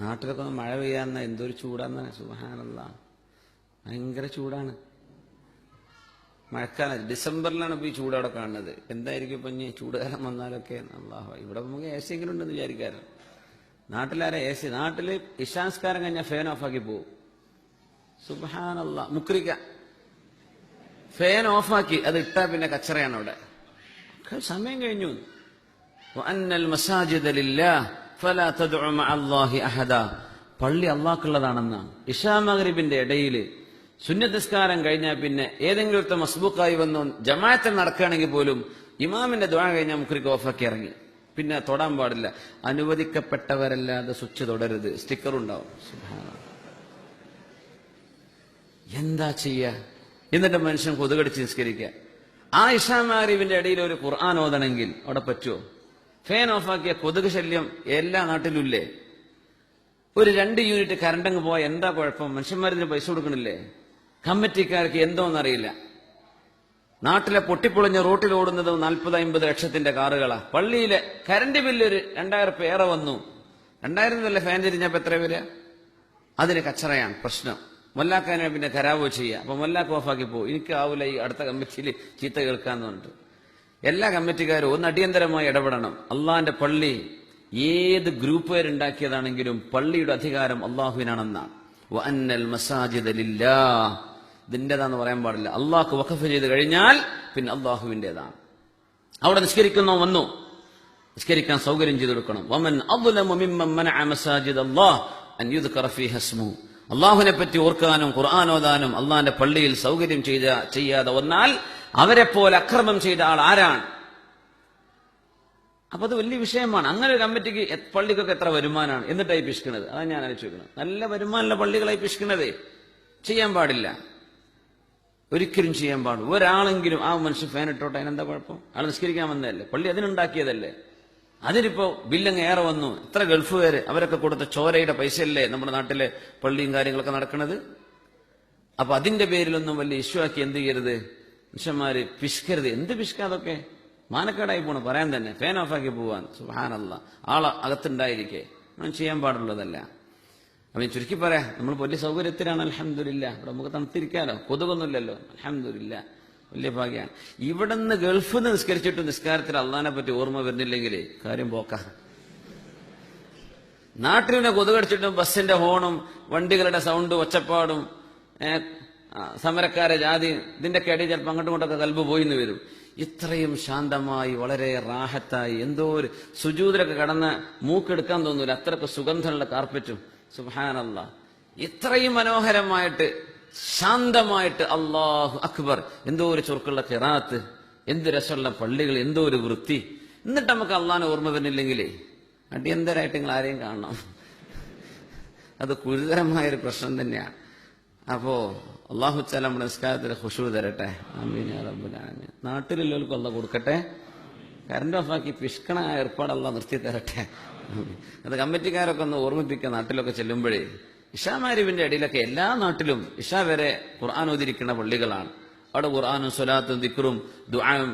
നാട്ടിലൊക്കെ ഒന്ന് മഴ പെയ്യാന്ന എന്തൊരു ചൂടാന്ന്, സുബ്ഹാനല്ലാഹ്, ഭയങ്കര ചൂടാണ്. മഴക്കാലം ഡിസംബറിലാണ് ഇപ്പൊ ഈ ചൂട് അവിടെ കാണുന്നത്. എന്തായിരിക്കും ഇപ്പൊ ഇനി ചൂടുകാലം വന്നാലൊക്കെ? അല്ലാഹു, ഇവിടെ നമുക്ക് എ സി എങ്കിലും ഉണ്ടെന്ന് വിചാരിക്കാറ്. നാട്ടിലാരെ എ സി? നാട്ടില് ഇശാസ്കാരം കഴിഞ്ഞാൽ ഫാൻ ഓഫാക്കി പോകും. സുബ്ഹാനല്ലാഹ്, മുക്രിക്ക ഫാൻ ഓഫാക്കി അത് ഇട്ടാ പിന്നെ കച്ചറയാണ് അവിടെ. സമയം കഴിഞ്ഞു. വഅന്നൽ മസാജിദ ലില്ലാഹ് ഫലാ തദ്ഉ മഅല്ലാഹി അഹദാ. പള്ളി അള്ളാഹ്ക്കുള്ളതാണെന്നാണ്. ഇശാ മഗ്രിബിന്റെ ഇടയിൽ സുന്നത്ത് നിസ്കാരം കഴിഞ്ഞാൽ പിന്നെ ഏതെങ്കിലും ഒരു മസ്ബൂക്കായി വന്നു ജമാഅത്തിൽ നടക്കുകയാണെങ്കിൽ പോലും ഇമാമിന്റെ ദുആ കഴിഞ്ഞാൽ മുക്രിക്ക് ഓഫാക്കി ഇറങ്ങി. പിന്നെ തൊടാൻ പാടില്ല. അനുവദിക്കപ്പെട്ടവരല്ലാതെ സ്വിച്ച് തൊടരുത്. സ്റ്റിക്കർ ഉണ്ടാവും. സുബ്ഹാനല്ലാഹ്, എന്താ ചെയ്യുക? എന്നിട്ട് മനുഷ്യൻ കൊതുകടിച്ച് നിസ്കരിക്കുക. ആ ഇശാ മഗ്രിബിന്റെ ഇടയിൽ ഒരു ഖുർആൻ ഓതണമെങ്കിൽ അവിടെ പറ്റുമോ? ഫാൻ ഓഫാക്കിയ കൊതുക് ശല്യം എല്ലാ നാട്ടിലും ഇല്ലേ? ഒരു 2 യൂണിറ്റ് കറണ്ടങ്ങ് പോയാൽ എന്താ കുഴപ്പം? മനുഷ്യന്മാരിതിന് പൈസ കൊടുക്കണില്ലേ? കമ്മിറ്റിക്കാർക്ക് എന്തോന്നറിയില്ല. നാട്ടിലെ പൊട്ടിപ്പൊളിഞ്ഞ റോട്ടിൽ ഓടുന്നത് 40-50 ലക്ഷത്തിന്റെ കാറുകളാ. പള്ളിയിലെ കറണ്ട് ബില്ല് ഒരു 2000 റുപ്യ ഏറെ വന്നു. 2000 ഫാൻ തിരിഞ്ഞപ്പോ എത്ര വരിക? അതിന് കച്ചറയാണ് പ്രശ്നം. മൊല്ലാക്കാനെ പിന്നെ ഖരാബോ ചെയ്യുക. അപ്പൊ മൊല്ലാക്ക് ഓഫാക്കി പോകും. എനിക്കാവൂല ഈ അടുത്ത കമ്മിറ്റിയിൽ ചീത്ത കേൾക്കാന്ന് പറഞ്ഞിട്ട്. എല്ലാ കമ്മിറ്റിക്കാരും ഒന്ന് അടിയന്തരമായി ഇടപെടണം. അള്ളാന്റെ പള്ളി ഏത് ഗ്രൂപ്പുകാരുണ്ടാക്കിയതാണെങ്കിലും പള്ളിയുടെ അധികാരം അള്ളാഹുവിനാണെന്നാണ്. വഅന്നൽ മസാജിദ ലില്ലാഹ്, ഇതിന്റേതാന്ന് പറയാൻ പാടില്ല. അള്ളാഹ്ക്ക് വഖഫ് ചെയ്ത് കഴിഞ്ഞാൽ പിന്നെ അള്ളാഹുവിന്റേതാണ്. അവിടെ നിസ്കരിക്കുന്നോ വന്നു നിസ്കരിക്കാൻ സൗകര്യം ചെയ്തു കൊടുക്കണം. വമൻ അദ്ലമു മിമ്മൻ മനഅ മസാജിദല്ലാഹ് അൻ യുദ്കറ ഫീഹ ഇസ്മുഹു. അള്ളാഹുവിനെ പറ്റി ഓർക്കാനും ഖുർആൻ ഓതാനും അള്ളാഹിന്റെ പള്ളിയിൽ സൗകര്യം ചെയ്യാതെ വന്നാൽ അവരെ പോലെ അക്രമം ചെയ്ത ആൾ ആരാണ്? അപ്പൊ അത് വലിയ വിഷയമാണ്. അങ്ങനെ ഒരു കമ്മിറ്റിക്ക് പള്ളിക്കൊക്കെ എത്ര വരുമാനമാണ് എന്നിട്ടായി പിശുക്കുന്നത്? അതാണ് ഞാൻ ആലോചിക്കുന്നത്. നല്ല വരുമാനമുള്ള പള്ളികളായി പിശുക്കുന്നതേ ചെയ്യാൻ പാടില്ല. ഒരിക്കലും ചെയ്യാൻ പാടില്ല. ഒരാളെങ്കിലും ആ മനുഷ്യൻ ഫാൻ ഇട്ടോട്ടെ, അതിനെന്താ കുഴപ്പം? ആൾ നിസ്കരിക്കാൻ വന്നതല്ലേ, പള്ളി അതിനുണ്ടാക്കിയതല്ലേ. അതിനിപ്പോ ബില്ലങ്ങ് ഏറെ വന്നു. എത്ര ഗൾഫുകാര് അവരൊക്കെ കൊടുത്ത ചോരയുടെ പൈസയല്ലേ നമ്മുടെ നാട്ടിലെ പള്ളിയും കാര്യങ്ങളൊക്കെ നടക്കുന്നത്. അപ്പൊ അതിന്റെ പേരിലൊന്നും വലിയ ഇഷ്യൂ ആക്കി എന്ത് ചെയ്യരുത്? മനുഷ്യന്മാര് പിശുക്കരുത്. എന്ത് പിശുക്കാതൊക്കെ മാനക്കേടായി പോണു പറയാൻ തന്നെ. ഫാൻ ഓഫാക്കി പോവാൻ. സുബ്ഹാനല്ലാഹ്, ആളെ അകത്തുണ്ടായിരിക്കെ ഒന്നും ചെയ്യാൻ പാടുള്ളതല്ല. അപ്പൊ ചുരുക്കി പറയാ, നമ്മൾ വലിയ സൗകര്യത്തിലാണ്. അൽഹംദുലില്ലാഹ്, ഇവിടെ നമുക്ക് തണുത്തിരിക്കാലോ, കൊതുകൊന്നുമില്ലല്ലോ. അൽഹംദുലില്ലാഹ്, വലിയ ഭാഗ്യമാണ്. ഇവിടുന്ന് ഗൾഫിൽ നിന്ന് നിസ്കരിച്ചിട്ട് നിസ്കാരത്തിൽ അള്ളാഹിനെ പറ്റി ഓർമ്മ വരുന്നില്ലെങ്കിൽ കാര്യം പോക്കാ. നാട്ടിൽ നിന്ന് കൊതുകടിച്ചിട്ടും ബസ്സിന്റെ ഹോണും വണ്ടികളുടെ സൗണ്ടും ഒച്ചപ്പാടും സമരക്കാരെ ജാതി ഇതിന്റെയൊക്കെ അടി ചിലപ്പോൾ അങ്ങോട്ടും ഇങ്ങോട്ടൊക്കെ കൽബ് പോയിന്ന് വരും. ഇത്രയും ശാന്തമായി വളരെ റാഹത്തായി എന്തോ ഒരു സുജൂദിലൊക്കെ കടന്ന് മൂക്കെടുക്കാൻ തോന്നൂല, അത്രക്ക് സുഗന്ധമുള്ള കാർപ്പറ്റും. സുബ്ഹാനല്ലാഹ്, ഇത്രയും മനോഹരമായിട്ട് ശാന്തമായിട്ട് അല്ലാഹു അക്ബർ, എന്തോ ഒരു ചുരുക്കുള്ള ഖിറാഅത്ത്, എന്ത് രസമുള്ള പള്ളികൾ, എന്തോ ഒരു വൃത്തി. എന്നിട്ട് നമുക്ക് അള്ളാഹിനെ ഓർമ്മ വരുന്നില്ലെങ്കിലേ അടിയന്തരമായിട്ട് നിങ്ങൾ ആരെയും കാണണം. അത് ഗുരുതരമായൊരു പ്രശ്നം തന്നെയാണ്. അപ്പോ അള്ളാഹു തആല നമ്മുടെ നിസ്കാരത്തിൽ ഖുശൂ തരട്ടെ. ആമീൻ യാ റബ്ബൽ ആലമീൻ. നാട്ടിലുള്ളവർക്ക് അള്ളാഹ് കൊടുക്കട്ടെ. കറണ്ട് ഓഫാക്കി പിഷ്കണ ഏർപ്പാട് അള്ളാഹ് നിർത്തി തരട്ടെ. അത് കമ്മിറ്റിക്കാരൊക്കെ ഒന്ന് ഓർമ്മിപ്പിക്കുക. നാട്ടിലൊക്കെ ചെല്ലുമ്പോഴേ ഇശാ മഗ്രിബിന്റെ ഇടയിലൊക്കെ എല്ലാ നാട്ടിലും ഇശാ വരെ ഖുർആൻ ഓതിരിക്കുന്ന പള്ളികളാണ്. അവിടെ ഖുർആനും സ്വലാത്തും ദിക്റും ദുആയും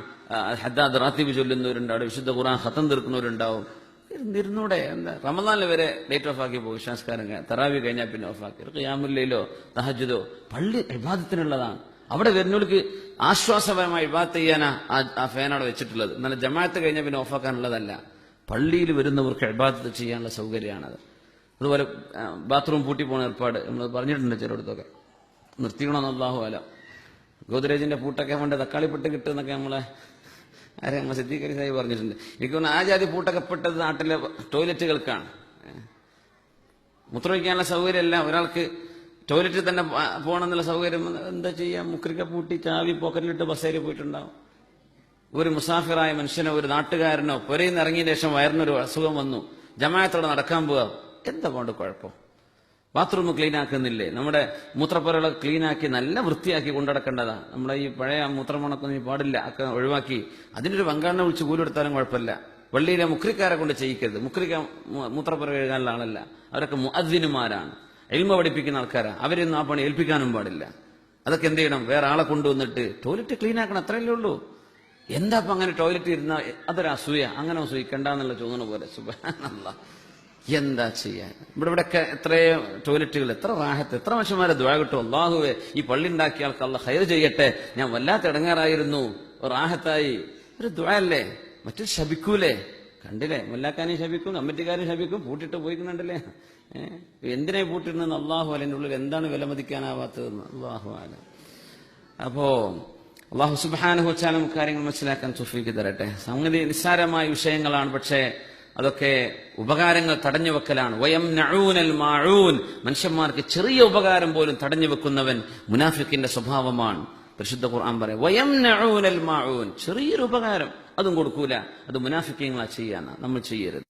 ഹദ്ദാദ് റാത്തിബ് ചൊല്ലുന്നവരുണ്ട്. അവിടെ വിശുദ്ധ ഖുർആൻ ഖതം തീർക്കുന്നവരുണ്ടാവും. ഇരുന്നൂടെ എന്താ? റമദാനിൽ വരെ ലൈറ്റ് ഓഫ് ആക്കി പോകും. ഇശാസ്കാരം തറാവി കഴിഞ്ഞാൽ പിന്നെ ഓഫാക്കി. ഖിയാമുൽ ലൈലോ തഹജ്ജുദോ പള്ളി ഇബാദത്തിനുള്ളതാണ്. അവിടെ വരുന്നവർക്ക് ആശ്വാസപരമായി ഇബാദത്ത് ചെയ്യാനാ ആ ഫാൻ അവിടെ വെച്ചിട്ടുള്ളത്. എന്നാൽ ജമാഅത്ത് കഴിഞ്ഞാൽ പിന്നെ ഓഫാക്കാനുള്ളതല്ല. പള്ളിയിൽ വരുന്നവർക്ക് ഇബാദത്ത് ചെയ്യാനുള്ള സൗകര്യമാണത്. അതുപോലെ ബാത്റൂം പൂട്ടി പോണ ഏർപ്പാട് നമ്മൾ പറഞ്ഞിട്ടുണ്ട് ചിലയിടത്തൊക്കെ. നിർത്തിക്കണമെന്ന് അല്ലാഹു അലം. ഗോദ്രേജിന്റെ പൂട്ടൊക്കെ കൊണ്ട് തക്കാളി പെട്ട് കിട്ടുമെന്നൊക്കെ നമ്മളെ നമ്മൾ സിദ്ദീഖ് അലി സാഹിബ് പറഞ്ഞിട്ടുണ്ട്. എനിക്ക് തോന്നുന്നു ആ ജാതി പൂട്ടൊക്കെ പെട്ടത് നാട്ടിലെ ടോയ്ലറ്റുകൾക്കാണ്. മൂത്രമൊഴിക്കാനുള്ള സൗകര്യമല്ല, ഒരാൾക്ക് ടോയ്ലറ്റിൽ തന്നെ പോകണമെന്നുള്ള സൗകര്യം എന്താ ചെയ്യാം? മുക്രിക്ക പൂട്ടി ചാവി പോക്കറ്റിലിട്ട് ബസ്സേരി പോയിട്ടുണ്ടാവും. ഒരു മുസാഫിറായ മനുഷ്യനോ ഒരു നാട്ടുകാരനോ പുരയിൽ നിന്ന് ഇറങ്ങിയ ശേഷം വയറിനൊരു അസുഖം വന്നു, ജമാഅത്തോടെ നടക്കാൻ പോവാ, എന്താ കൊണ്ട് കുഴപ്പം? ബാത്റൂം ക്ലീൻ ആക്കുന്നില്ലേ? നമ്മുടെ മൂത്രപ്പുരകളെ ക്ലീനാക്കി നല്ല വൃത്തിയാക്കി കൊണ്ടുനടക്കേണ്ടതാ. നമ്മുടെ ഈ പഴയ മൂത്രമണക്കൊന്നും പാടില്ല, ഒക്കെ ഒഴിവാക്കി അതിനൊരു പങ്കാളിനെ വിളിച്ച് കൂലെടുത്താലും കുഴപ്പമില്ല. പള്ളിയിലെ മുക്രിക്കാരെ കൊണ്ട് ചെയ്യിക്കരുത്. മുക്രിക്ക മൂത്രപ്പുര കഴുകാനുള്ള ആളല്ല, അവരൊക്കെ മുഅദ്ദിനുമാരാണ്, ഇൽമ പഠിപ്പിക്കുന്ന ആൾക്കാരാണ്. അവരൊന്നും ആ പണി ഏൽപ്പിക്കാനും പാടില്ല. അതൊക്കെ എന്ത് ചെയ്യണം? വേറെ ആളെ കൊണ്ടുവന്നിട്ട് ടോയ്ലറ്റ് ക്ലീൻ ആക്കണം, അത്രയല്ലേ ഉള്ളൂ. എന്താ അങ്ങനെ ടോയ്ലറ്റ് ഇരുന്ന അതൊരു അസൂയ, അങ്ങനെ സൂയിക്കണ്ടെന്നുള്ള ചോദന പോലെ. സുബ്ഹാനല്ലാഹ്, എന്താ ചെയ്യാൻ? ഇവിടെയൊക്കെ എത്രയോ ടോയ്ലറ്റുകൾ, എത്ര റാഹത്ത്, എത്ര മനുഷ്യന്മാരെ ദുആ കിട്ടും. അല്ലാഹുവേ, ഈ പള്ളി ഉണ്ടാക്കിയ ആൾക്ക് അല്ലാഹ് ഖൈർ ചെയ്യട്ടെ, ഞാൻ വല്ലാത്ത ഇടങ്ങേറായിരുന്നു, റാഹത്തായി. ഒരു ദുആ അല്ലേ? മറ്റൊരു ശപിക്കൂലേ? കണ്ടില്ലേ, മുല്ലാക്കാനും ശപിക്കും, കമ്മിറ്റിക്കാരും ശപിക്കും, പൂട്ടിട്ട് പോയിക്കുന്നുണ്ടല്ലേ. എന്തിനാ പൂട്ടിടുന്നെന്ന് അള്ളാഹു അലന്റെ ഉള്ളിൽ എന്താണ് വിലമതിക്കാനാവാത്തതെന്ന് അള്ളാഹു അല. അപ്പോ അള്ളാഹു സുബ്ഹാനഹു വ തആല കാര്യങ്ങൾ മനസ്സിലാക്കാൻ തൗഫീഖ് തരട്ടെ. സംഗതി നിസ്സാരമായ വിഷയങ്ങളാണ്, പക്ഷേ അതൊക്കെ ഉപകാരങ്ങൾ തടഞ്ഞു വെക്കലാണ്. വയംനഊനൽ മാഊൻ, മനുഷ്യന്മാർക്ക് ചെറിയ ഉപകാരം പോലും തടഞ്ഞു വെക്കുന്നവൻ മുനാഫിക്കിന്റെ സ്വഭാവമാണ്. പരിശുദ്ധ ഖുർആൻ പറയാം, വയംനഊനൽ മാഊൻ, ചെറിയൊരു ഉപകാരം അതും കൊടുക്കൂല. അത് മുനാഫിക്കീങ്ങളാ ചെയ്യാനാ, നമ്മൾ ചെയ്യരുത്.